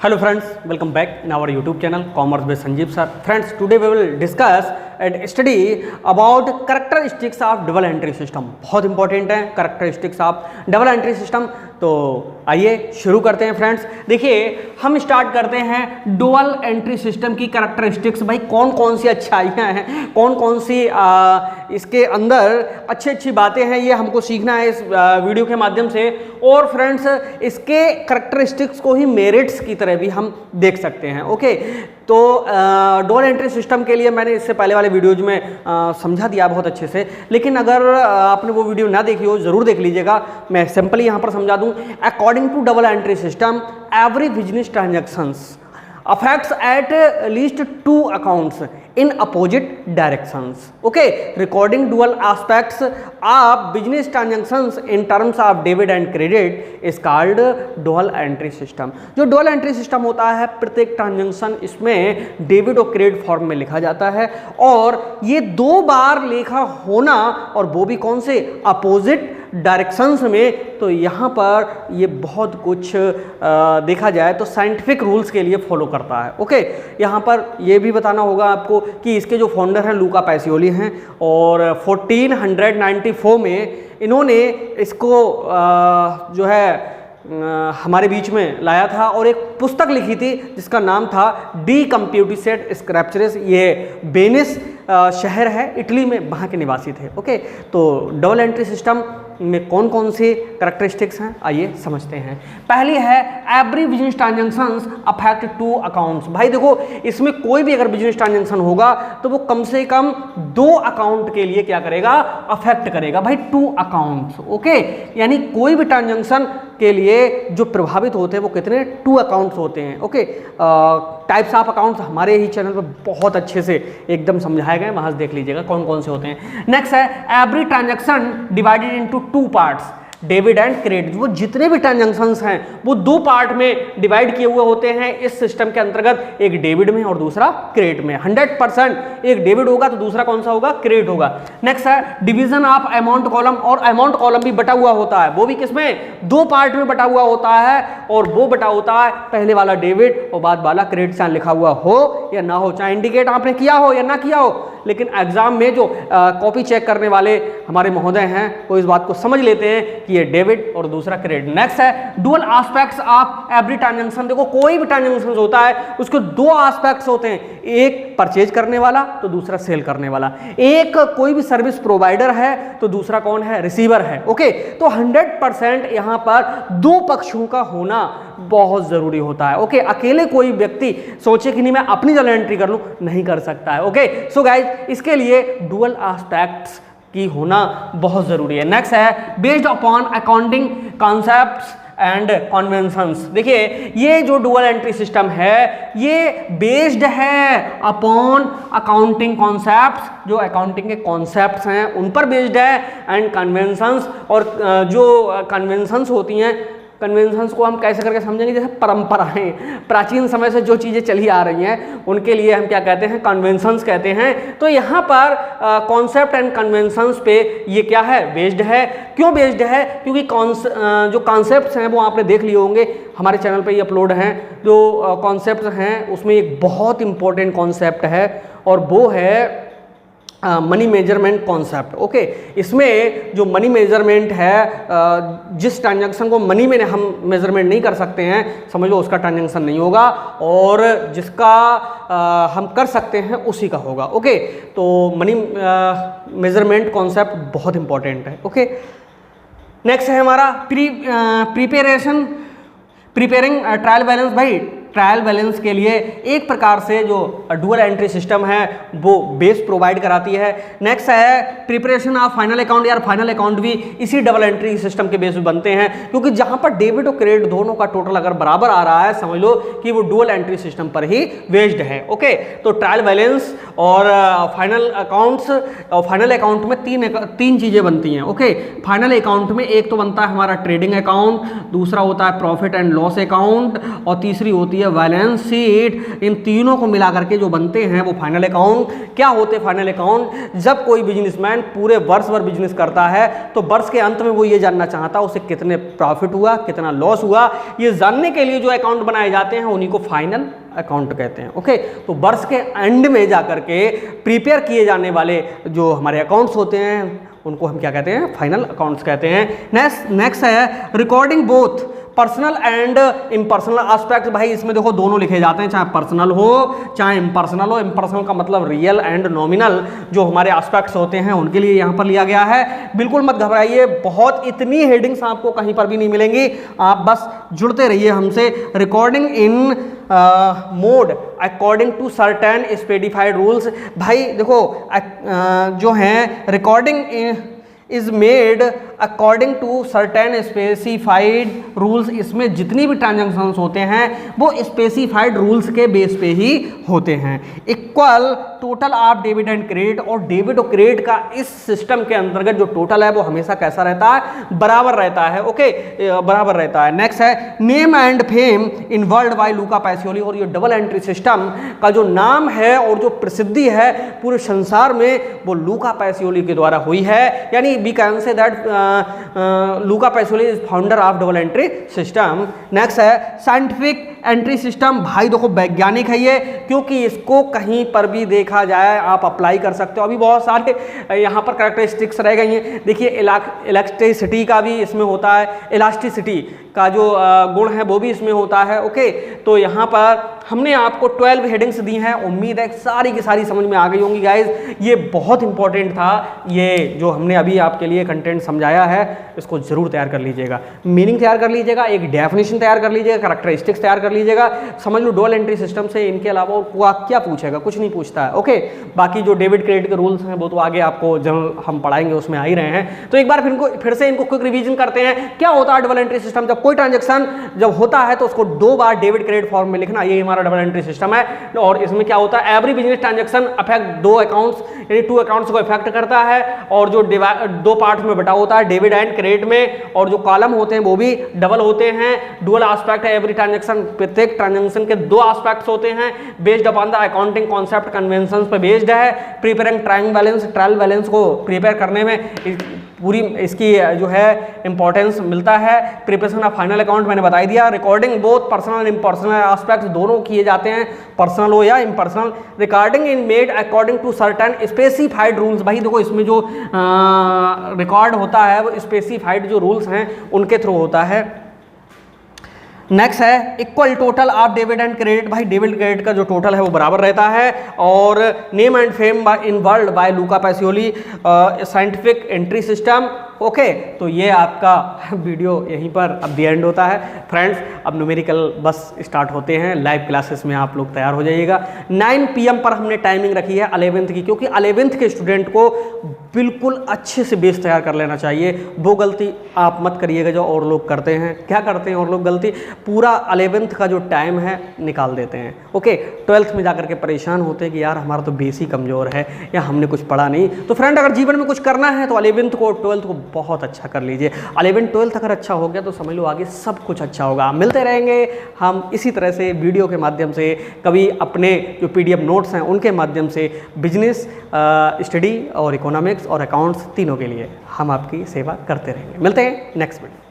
Hello friends, welcome back in our YouTube channel Commerce by Sanjeev sir. Friends, today we will discuss and study about characteristics of double entry system. बहुत important है characteristics of double entry system. तो आइए शुरू करते हैं friends. देखिए हम start करते हैं डुअल एंट्री सिस्टम की कैरेक्टरिस्टिक्स। भाई कौन कौन सी अच्छाइयाँ हैं, कौन कौन सी इसके अंदर अच्छी अच्छी बातें हैं, ये हमको सीखना है इस वीडियो के माध्यम से। और फ्रेंड्स इसके कैरेक्टरिस्टिक्स को ही मेरिट्स की तरह भी हम देख सकते हैं। ओके, तो डुअल एंट्री सिस्टम के लिए मैंने इससे पहले वाले वीडियोज में समझा दिया बहुत अच्छे से, लेकिन अगर आपने वो वीडियो ना देखी हो ज़रूर देख लीजिएगा। मैं सिंपली यहाँ पर समझा दूँ। According to double entry system, every business transactions affects at least two accounts in opposite directions. Okay, recording dual aspects of business transactions in terms of debit and credit is called dual entry system. जो dual entry system होता है, प्रत्येक transaction इसमें debit और credit form में लिखा जाता है, और ये दो बार लेखा होना, और वो भी कौन से अपोजिट डायरेक्शंस में। तो यहाँ पर ये बहुत कुछ देखा जाए तो साइंटिफिक रूल्स के लिए फॉलो करता है। ओके, यहाँ पर ये भी बताना होगा आपको कि इसके जो फाउंडर हैं लूका पैसियोली हैं, और 1494 में इन्होंने इसको जो है हमारे बीच में लाया था, और एक पुस्तक लिखी थी जिसका नाम था डी कंप्यूटिसेड स्क्रैप्चरेस। ये वेनिस शहर है इटली में, वहाँ के निवासी थे। ओके, तो डबल एंट्री सिस्टम में कौन कौन सी कैरेक्टरिस्टिक्स हैं आइए समझते हैं। पहली है every business transactions affect two accounts. भाई देखो इसमें कोई भी अगर बिजनेस ट्रांजैक्शन होगा तो वो कम से कम दो अकाउंट के लिए क्या करेगा, अफेक्ट करेगा। भाई टू अकाउंट्स। ओके, यानी कोई भी ट्रांजैक्शन के लिए जो प्रभावित होते हैं वो कितने, टू अकाउंट्स होते हैं। ओके, टाइप्स ऑफ अकाउंट्स हमारे ही चैनल पर बहुत अच्छे से एकदम समझाए गए, वहां से देख लीजिएगा कौन कौन से होते हैं। नेक्स्ट है every transaction divided into two parts, debit and credit. वो जितने भी ट्रांजैक्शंस हैं वो दो पार्ट में डिवाइड किए हुए होते हैं इस सिस्टम के अंतर्गत, एक डेबिट में और दूसरा क्रेडिट में। 100% एक डेबिट होगा तो दूसरा कौन सा होगा, क्रेडिट होगा। नेक्स्ट है डिवीजन ऑफ अमाउंट कॉलम, और अमाउंट कॉलम भी बटा हुआ होता है, वो भी किसमें, दो पार्ट में बटा हुआ होता है, और वो बटा होता है पहले वाला डेबिट और बाद वाला क्रेडिट, चाहे लिखा हुआ हो या ना हो, चाहे इंडिकेट आपने किया हो या ना किया हो, लेकिन एग्जाम में जो कॉपी चेक करने वाले हमारे महोदय हैं वो इस बात को समझ लेते हैं कि ये डेबिट और दूसरा क्रेडिट। नेक्स्ट है dual aspects of every transaction. देखो कोई भी ट्रांजैक्शन होता है उसके दो एस्पेक्ट्स होते हैं, एक परचेज करने वाला तो दूसरा सेल करने वाला। एक कोई भी सर्विस प्रोवाइडर है तो दूसरा कौन है, रिसीवर है। ओके, तो 100% यहाँ पर दो पक्षों का होना बहुत जरूरी होता है। ओके, अकेले कोई व्यक्ति सोचे कि नहीं मैं अपनी जर्नल एंट्री कर लूं, नहीं कर सकता है। ओके, सो गाइज इसके लिए डुअल एस्पेक्ट्स की होना बहुत जरूरी है। नेक्स्ट है based upon accounting concepts and conventions. देखिए ये जो डुअल एंट्री सिस्टम है ये बेस्ड है अपॉन अकाउंटिंग कॉन्सेप्ट्स, जो अकाउंटिंग के कॉन्सेप्ट्स हैं उन पर बेस्ड है, एंड कन्वेंशंस, और जो कन्वेंशंस होती हैं, कन्वेंशंस को हम कैसे करके समझेंगे, जैसे परंपराएं, प्राचीन समय से जो चीज़ें चली आ रही हैं उनके लिए हम क्या कहते हैं, कन्वेंशंस कहते हैं। तो यहाँ पर कॉन्सेप्ट एंड कन्वेंशंस पे ये क्या है, बेस्ड है। क्यों बेस्ड है, क्योंकि जो कॉन्सेप्ट्स हैं वो आपने देख लिए होंगे, हमारे चैनल पे ये अपलोड हैं। जो कॉन्सेप्ट्स हैं उसमें एक बहुत इंपॉर्टेंट कॉन्सेप्ट है, और वो है मनी मेजरमेंट कॉन्सेप्ट। ओके, इसमें जो मनी मेजरमेंट है, जिस ट्रांजैक्शन को मनी में हम मेजरमेंट नहीं कर सकते हैं समझ लो उसका ट्रांजैक्शन नहीं होगा, और जिसका हम कर सकते हैं उसी का होगा। ओके, तो मनी मेजरमेंट कॉन्सेप्ट बहुत इंपॉर्टेंट है। ओके, नेक्स्ट है हमारा प्रिपेयरिंग ट्रायल बैलेंस। भाई ट्रायल बैलेंस के लिए एक प्रकार से जो डुअल एंट्री सिस्टम है वो बेस प्रोवाइड कराती है। नेक्स्ट है प्रिपरेशन ऑफ फाइनल अकाउंट। यार फाइनल अकाउंट भी इसी डबल एंट्री सिस्टम के बेस पे बनते हैं, क्योंकि जहां पर डेबिट और क्रेडिट दोनों का टोटल अगर बराबर आ रहा है समझ लो कि वो डुअल एंट्री सिस्टम पर ही बेस्ड है। ओके, तो ट्रायल बैलेंस और फाइनल अकाउंट्स, और फाइनल अकाउंट में तीन चीजें बनती हैं। ओके, फाइनल अकाउंट में एक तो बनता है हमारा ट्रेडिंग अकाउंट, दूसरा होता है प्रॉफिट एंड लॉस अकाउंट, और तीसरी होती होती है, बैलेंस शीट, इन तीनों को मिला करके जो बनते हैं वो फाइनल अकाउंट। क्या होते हैं फाइनल अकाउंट? जब कोई बिजनेसमैन पूरे वर्ष भर बिजनेस करता है तो वर्ष के अंत में वो ये जानना चाहता है उसे कितने प्रॉफिट हुआ, कितना लॉस हुआ, ये जानने के लिए जो अकाउंट बनाए जाते हैं उन्हीं को फाइनल अकाउंट कहते हैं। ओके, तो वर्ष के एंड में जाकर के प्रिपेयर किए जाने वाले जो हमारे अकाउंट्स होते हैं उनको हम क्या कहते हैं? फाइनल अकाउंट्स कहते हैं। नेक्स्ट है recording both personal and impersonal aspect. भाई इसमें देखो दोनों लिखे जाते हैं, चाहे पर्सनल हो चाहे इम्पर्सनल हो। इम्पर्सनल का मतलब रियल एंड नॉमिनल जो हमारे एस्पेक्ट्स होते हैं उनके लिए यहाँ पर लिया गया है। बिल्कुल मत घबराइए, बहुत इतनी हेडिंग्स आपको कहीं पर भी नहीं मिलेंगी, आप बस जुड़ते रहिए हमसे। Recording in mode according to certain specified rules. भाई देखो जो है recording is made according to certain specified rules. इसमें जितनी भी ट्रांजैक्शंस होते हैं वो स्पेसिफाइड रूल्स के बेस पे ही होते हैं। Equal total of debit and credit, और डेबिट और क्रेडिट का इस सिस्टम के अंतर्गत जो टोटल है वो हमेशा कैसा रहता है? बराबर रहता है। ओके, बराबर रहता है। नेक्स्ट है name and fame involved by Luca Pacioli. और ये डबल एंट्री सिस्टम का जो नाम है और जो प्रसिद्धि है पूरे संसार में वो लूका पैसियोली के द्वारा हुई है। यानी we can say that Luka Pacioli is founder of double entry system. Next है साइंटिफिक एंट्री सिस्टम। भाई देखो वैज्ञानिक है ये, क्योंकि इसको कहीं पर भी देखा जाए आप अप्लाई कर सकते हो। अभी बहुत सारे यहाँ पर कैरेक्टरिस्टिक्स रह गई हैं। देखिए इलेक्ट्रिसिटी का भी इसमें होता है, इलास्टिसिटी का जो गुण है वो भी इसमें होता है। ओके, तो यहाँ पर हमने आपको 12 हेडिंग्स दी हैं, उम्मीद है सारी की सारी समझ में आ गई होंगी गाइज। ये बहुत इंपॉर्टेंट था, ये जो हमने अभी आपके लिए कंटेंट समझाया है इसको जरूर तैयार कर लीजिएगा। मीनिंग तैयार कर लीजिएगा, एक डेफिनेशन तैयार कर लीजिएगा, कैरेक्टरिस्टिक्स तैयार कर लीजिएगा। समझ लो डबल एंट्री सिस्टम से इनके अलावा वो क्या पूछेगा? कुछ नहीं पूछता है। ओके, बाकी जो डेबिट क्रेडिट के रूल्स हैं वो तो आगे आपको जब हम पढ़ाएंगे उसमें आ ही रहे हैं। तो एक बार फिर से इनको क्विक रिवीजन करते हैं। क्या होता है डबल एंट्री सिस्टम? जब कोई ट्रांजेक्शन जब होता है तो उसको 2 बार डेबिट क्रेडिट फॉर्म में लिखना, ये हमारा डबल एंट्री सिस्टम है। और इसमें क्या होता है? Every business transaction affect 2 accounts, यानी 2 अकाउंट्स को इफेक्ट करता है। और जो 2 पार्ट में बटा होता है डेबिट एंड क्रेडिट में, और जो कॉलम होते हैं वो भी डबल होते हैं। डुअल एस्पेक्ट है एवरी ट्रांजेक्शन, प्रत्येक ट्रांजेक्शन के 2 एस्पेक्ट्स होते हैं। Based upon the accounting concept convention पे बेस्ड है। प्रिपेयरिंग ट्रायल बैलेंस को प्रिपेयर करने में पूरी इसकी जो है इंपॉर्टेंस मिलता है। प्रिपरेशन ऑफ फाइनल अकाउंट मैंने बता दिया। Recording both personal and impersonal aspects दोनों किए जाते हैं, पर्सनल हो या impersonal. Recording in made according to certain specified rules. भाई देखो इसमें जो रिकॉर्ड होता है वो स्पेसिफाइड जो रूल्स हैं उनके थ्रू होता है। नेक्स्ट है equal total of debit and credit. भाई डेबिट क्रेडिट का जो टोटल है वो बराबर रहता है। और name and fame involved by Luca Pacioli scientific entry system. Okay, तो ये आपका वीडियो यहीं पर अब दी एंड होता है फ्रेंड्स। अब न्यूमेरिकल बस स्टार्ट होते हैं, लाइव क्लासेस में आप लोग तैयार हो जाइएगा। 9 PM पर हमने टाइमिंग रखी है 11th की, क्योंकि 11th के स्टूडेंट को बिल्कुल अच्छे से बेस तैयार कर लेना चाहिए। वो गलती आप मत करिएगा जो और लोग करते हैं। क्या करते हैं और लोग गलती? पूरा 11th का जो टाइम है निकाल देते हैं। ओके, 12th में जाकर के परेशान होते हैं कि यार हमारा तो बेस ही कमज़ोर है या हमने कुछ पढ़ा नहीं। तो फ्रेंड अगर जीवन में कुछ करना है तो 11th को 12th को बहुत अच्छा कर लीजिए। 11th 12th अगर अच्छा हो गया तो समझ लो आगे सब कुछ अच्छा होगा। मिलते रहेंगे हम इसी तरह से वीडियो के माध्यम से, कभी अपने जो PDF नोट्स हैं उनके माध्यम से। बिजनेस स्टडी और इकोनॉमिक्स और अकाउंट्स तीनों के लिए हम आपकी सेवा करते रहेंगे। मिलते हैं नेक्स्ट वीडियो।